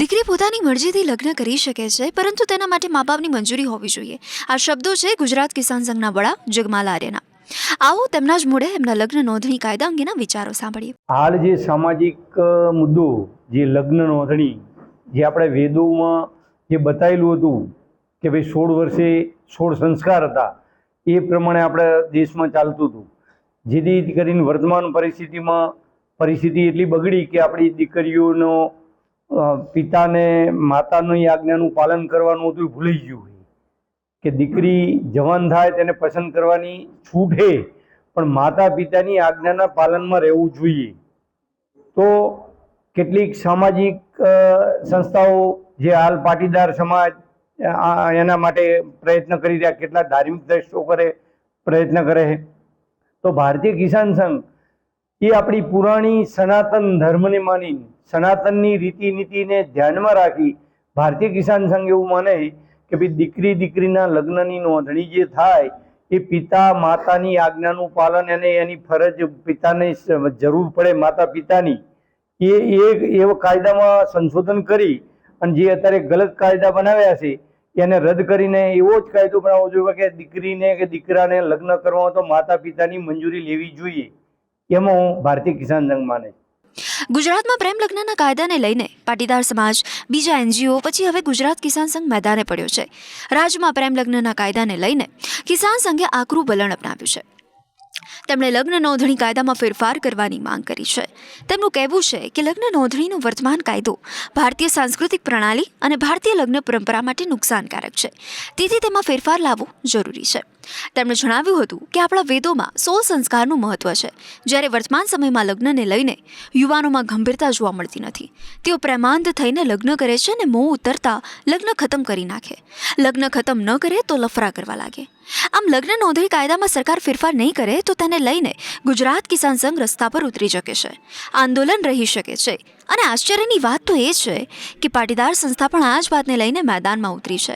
દીકરી પોતાની મરજીથી લગ્ન કરી શકે છે, પરંતુ તેના માટે મા બાપની મંજૂરી હોવી જોઈએ. આ શબ્દો છે ગુજરાત કિસાન સંઘના વડા જગમાલ આર્યના. આવો તેમના જ મોઢે એમના લગ્ન નોંધણી કાયદા અંગેના વિચારો સાંભળીએ. હાલ જે સામાજિક મુદ્દો, જે લગ્ન નોંધણી, જે આપણે વેદોમાં જે બતાવેલું હતું કે ભાઈ 16 વર્ષે 16 સંસ્કાર હતા, એ પ્રમાણે આપણા દેશમાં ચાલતું હતું. જેથી કરીને વર્તમાન પરિસ્થિતિ એટલી બગડી કે આપણી દીકરીઓનો પિતાને માતાની આજ્ઞાનું પાલન કરવાનું હતું એ ભૂલાઈ ગયું કે દીકરી જવાન થાય તેને પસંદ કરવાની છૂટ છે, પણ માતા પિતાની આજ્ઞાના પાલનમાં રહેવું જોઈએ. તો કેટલીક સામાજિક સંસ્થાઓ જે હાલ પાટીદાર સમાજ એના માટે પ્રયત્ન કરી રહ્યા, કેટલા ધાર્મિક દ્રષ્ટિઓ પ્રયત્ન કરે છે. તો ભારતીય કિસાન સંઘ એ આપણી પુરાણી સનાતન ધર્મને માની, સનાતનની રીતિ નીતિને ધ્યાનમાં રાખી ભારતીય કિસાન સંઘ એવું માને કે ભાઈ દીકરીના લગ્નની નોંધણી જે થાય એ પિતા માતાની આજ્ઞાનું પાલન, અને એની ફરજ પિતાને જરૂર પડે માતા પિતાની, એ કાયદામાં સંશોધન કરી અને જે અત્યારે ગલત કાયદા બનાવ્યા છે એને રદ કરીને એવો જ કાયદો બનાવવો જોઈએ કે દીકરીને કે દીકરાને લગ્ન કરવામાં તો માતા પિતાની મંજૂરી લેવી જોઈએ. એમાં હું ભારતીય કિસાન સંઘ માને છે. ગુજરાતમાં પ્રેમ લગ્નના કાયદાને લઈને પાટીદાર સમાજ, બીજા NGO, પછી હવે ગુજરાત કિસાન સંઘ મેદાને પડ્યો છે. રાજ્યમાં પ્રેમ લગ્નના કાયદાને લઈને કિસાન સંઘે આકરું વલણ અપનાવ્યું છે. તેમણે લગ્ન નોંધણી કાયદામાં ફેરફાર કરવાની માંગ કરી છે. તેમનું કહેવું છે કે લગ્ન નોંધણીનો વર્તમાન કાયદો ભારતીય સાંસ્કૃતિક પ્રણાલી અને ભારતીય લગ્ન પરંપરા માટે નુકસાનકારક છે, તેથી તેમાં ફેરફાર લાવવો જરૂરી છે. તેમણે જણાવ્યું હતું કે આપણા વેદોમાં 16 સંસ્કારનું મહત્વ છે, જ્યારે વર્તમાન સમયમાં લગ્નને લઈને યુવાનોમાં ગંભીરતા જોવા મળતી નથી. તેઓ પ્રેમાંધ થઈને લગ્ન કરે છે અને મોં ઉતરતા લગ્ન ખતમ કરી નાખે. લગ્ન ખતમ ન કરે તો લફરા કરવા લાગે. આમ લગ્ન નોંધણી કાયદામાં સરકાર ફેરફાર નહીં કરે તો તેને લઈને ગુજરાત કિસાન સંઘ રસ્તા પર ઉતરી શકે છે, આંદોલન રહી શકે છે. અને આશ્ચર્યની વાત તો એ છે કે પાટીદાર સંસ્થા પણ આ જ વાતને લઈને મેદાનમાં ઉતરી છે.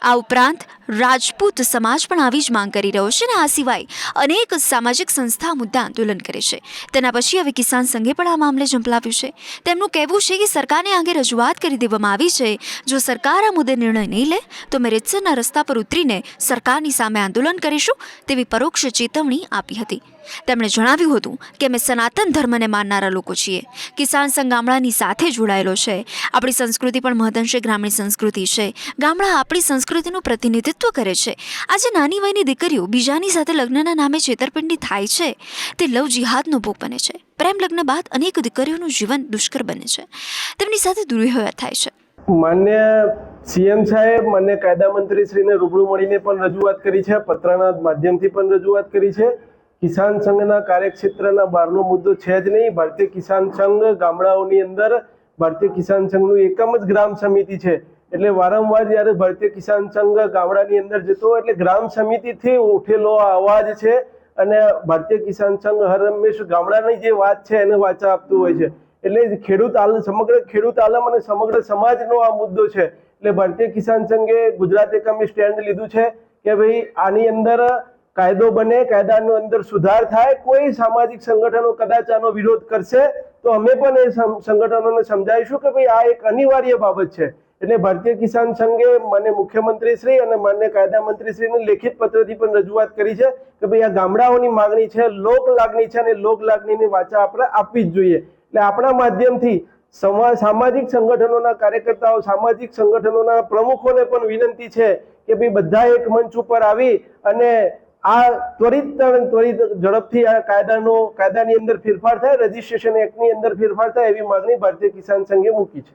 આ ઉપરાંત રાજપૂત સમાજ પણ આવી જ માંગ કરી રહ્યો છે અને આ સિવાય અનેક સામાજિક સંસ્થા મુદ્દે આંદોલન કરે છે. તેના પછી હવે કિસાન સંઘે પણ આ મામલે ઝંપલાવ્યું છે. તેમનું કહેવું છે કે સરકારને આગે રજૂઆત કરી દેવામાં આવી છે. જો સરકાર આ મુદ્દે નિર્ણય નહીં લે તો અમે રીતસરના રસ્તા પર ઉતરીને સરકારની સામે આંદોલન કરીશું તેવી પરોક્ષ ચેતવણી આપી હતી. તેમણે જણાવ્યું હતું કે અમે સનાતન ધર્મને માનનારા લોકો છીએ. કિસાન સંઘ ગામડાની સાથે જોડાયેલો છે. આપણી સંસ્કૃતિ પણ મહદઅંશે ગ્રામીણ સંસ્કૃતિ છે. ગામડા આપણી સંસ્કૃતિનું પ્રતિનિધિત્વ કરે છે. આજે નાની વયની દીકરીઓ બીજાની સાથે લગ્નના નામે છેતરપિંડી થાય છે, તે લવ જિહાદનો ભોગ બને છે. પ્રેમ લગ્ન બાદ અનેક દીકરીઓનું જીવન દુષ્કર બને છે, તેમની સાથે દુર્વ્યવહાર થાય છે. માન્ય CM સાહેબ, માન્ય કાયદા મંત્રી શ્રીને રૂબરૂ મળીને પણ રજૂઆત કરી છે, પત્રના માધ્યમથી પણ રજૂઆત કરી છે. કિસાન સંઘના કાર્યક્ષેત્રના બહારનો મુદ્દો છે જ નહીં. ભારતીય કિસાન સંઘ ગામડાઓની અંદર ભારતીય કિસાન સંઘનું એકમ જ ગ્રામ સમિતિ છે. એટલે વારંવાર જ્યારે ભારતીય કિસાન સંઘ ગામડાની અંદર જતો હોય એટલે ગ્રામ સમિતિથી ઉઠેલો અવાજ છે, અને ભારતીય કિસાન સંઘ હર હંમેશ ગામડાની જે વાત છે એને વાચા આપતું હોય છે. એટલે સમગ્ર ખેડૂત આલમ અને સમગ્ર સમાજનો આ મુદ્દો છે. એટલે ભારતીય કિસાન સંઘે ગુજરાત એકમે સ્ટેન્ડ લીધું છે કે ભાઈ આની અંદર કાયદો બને, કાયદાનો અંદર સુધાર થાય. કોઈ સામાજિક સંગઠનો કદાચ આનો વિરોધ કરશે તો અમે પણ એ સંગઠનોને સમજાવીશું કે ભાઈ આ એક અનિવાર્ય બાબત છે. એટલે ભારતીય કિસાન સંઘે માન્ય મુખ્યમંત્રી શ્રી અને માન્ય કાયદા મંત્રી શ્રીને લેખિત પત્રથી પણ રજૂઆત કરી છે કે ભાઈ આ ગામડાઓની માગણી છે, લોક લાગણી છે, અને લોક લાગણીની વાચા આપણે આપવી જ જોઈએ. એટલે આપણા માધ્યમથી સામાજિક સંગઠનોના કાર્યકર્તાઓ, સામાજિક સંગઠનોના પ્રમુખોને પણ વિનંતી છે કે ભાઈ બધા એક મંચ ઉપર આવી અને આ ત્વરિત ઝડપથી આ કાયદાની અંદર ફેરફાર થાય, રજીસ્ટ્રેશન એક્ટની અંદર ફેરફાર થાય એવી માંગણી ભારતીય કિસાન સંઘે મૂકી છે.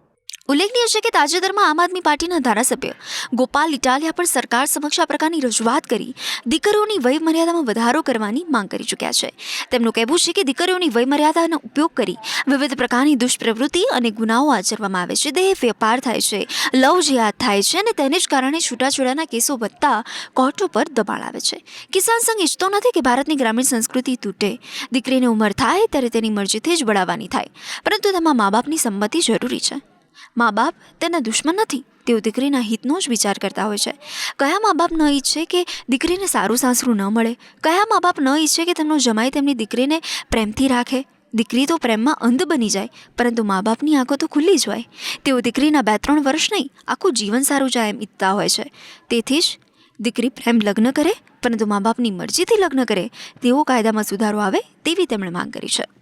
ઉલ્લેખનીય છે કે તાજેતરમાં આમ આદમી પાર્ટીના ધારાસભ્ય ગોપાલ ઇટાલિયા પણ સરકાર સમક્ષ આ પ્રકારની રજૂઆત કરી દીકરીઓની વય મર્યાદામાં વધારો કરવાની માંગ કરી ચૂક્યા છે. તેમનું કહેવું છે કે દીકરીઓની વય મર્યાદાનો ઉપયોગ કરી વિવિધ પ્રકારની દુષ્પ્રવૃત્તિ અને ગુનાઓ આચરવામાં આવે છે, દેહ વેપાર થાય છે, લવ જિહાદ થાય છે, અને તેને જ કારણે છૂટાછેડાના કેસો વધતા કોર્ટો પર દબાણ આવે છે. કિસાન સંઘ ઈચ્છતો નથી કે ભારતની ગ્રામીણ સંસ્કૃતિ તૂટે. દીકરીની ઉંમર થાય ત્યારે તેની મરજીથી જ બળાવવાની થાય, પરંતુ તેમાં મા બાપની સંમતિ જરૂરી છે. મા બાપ તેના દુશ્મન નથી, તેઓ દીકરીના હિતનો જ વિચાર કરતા હોય છે. કયા મા બાપ ન ઈચ્છે કે દીકરીને સારું સાસરું ન મળે? કયા મા બાપ ન ઈચ્છે કે તેમનો જમાઈ તેમની દીકરીને પ્રેમથી રાખે? દીકરી તો પ્રેમમાં અંધ બની જાય, પરંતુ મા બાપની આંખો તો ખુલ્લી જ હોય. તેઓ દીકરીના 2-3 વર્ષ નહીં, આખું જીવન સારું જાય એમ ઈચ્છતા હોય છે. તેથી જ દીકરી પ્રેમ લગ્ન કરે, પરંતુ મા બાપની મરજીથી લગ્ન કરે તેવો કાયદામાં સુધારો આવે તેવી તેમણે માંગ કરી છે.